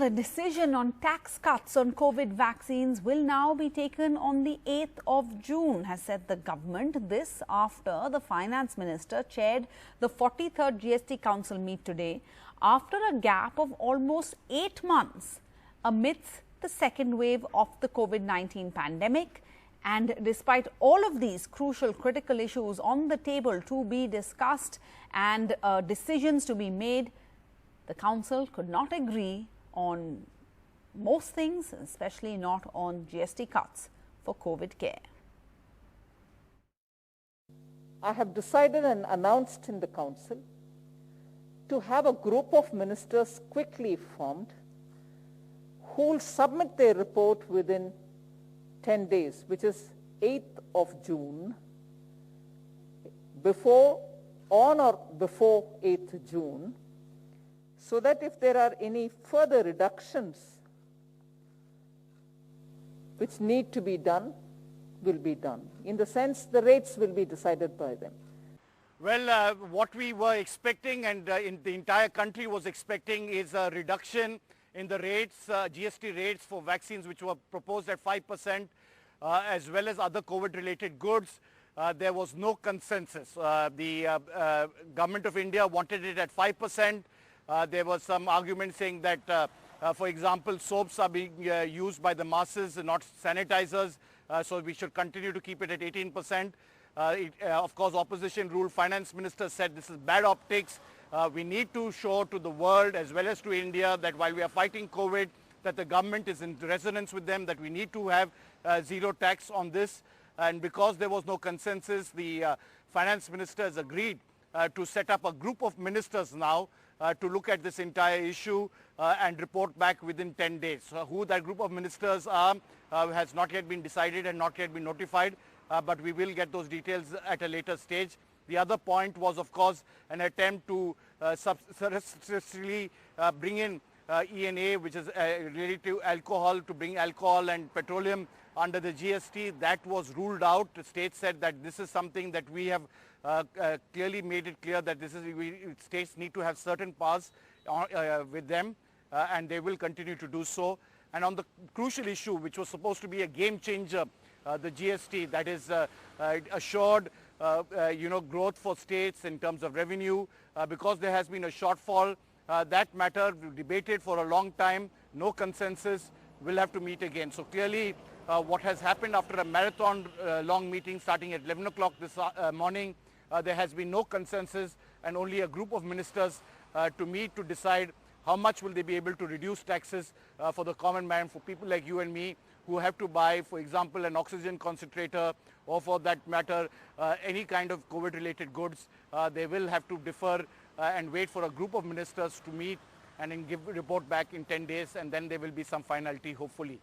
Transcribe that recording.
a decision on tax cuts on COVID vaccines will now be taken on the 8th of June, has said the government. This after the Finance Minister chaired the 43rd GST Council meet today after a gap of almost 8 months amidst the second wave of the COVID-19 pandemic. And despite all of these crucial critical issues on the table to be discussed and decisions to be made, the Council could not agree on most things, especially not on GST cuts for COVID care. I have decided and announced in the Council to have a group of ministers quickly formed who will submit their report within 10 days, which is 8th of June, on or before 8th June, so that if there are any further reductions which need to be done, will be done. In the sense, the rates will be decided by them. Well, what we were expecting and the entire country was expecting is a reduction in the rates, GST rates for vaccines which were proposed at 5%, as well as other COVID-related goods. There was no consensus. The Government of India wanted it at 5%. There was some argument saying that, for example, soaps are being used by the masses and not sanitizers, so we should continue to keep it at 18%. Of course, opposition rule. Finance Minister said this is bad optics. We need to show to the world as well as to India that while we are fighting COVID, that the government is in resonance with them, that we need to have zero tax on this. And because there was no consensus, the Finance Minister has agreed to set up a group of ministers now to look at this entire issue and report back within 10 days. Who that group of ministers are has not yet been decided and not yet been notified, but we will get those details at a later stage. The other point was, of course, an attempt to substantially bring in ENA, which is related to alcohol, to bring alcohol and petroleum under the GST. That was ruled out. The state said that this is something that we have clearly made it clear that states need to have certain powers with them, and they will continue to do so. And on the crucial issue, which was supposed to be a game changer, the GST, that is assured growth for states in terms of revenue, because there has been a shortfall. That matter debated for a long time, no consensus, will have to meet again. So clearly what has happened after a marathon long meeting starting at 11 o'clock this morning, there has been no consensus and only a group of ministers to meet to decide how much will they be able to reduce taxes for the common man, for people like you and me who have to buy, for example, an oxygen concentrator or for that matter any kind of COVID-related goods. They will have to defer and wait for a group of ministers to meet and then report back in 10 days, and then there will be some finality, hopefully.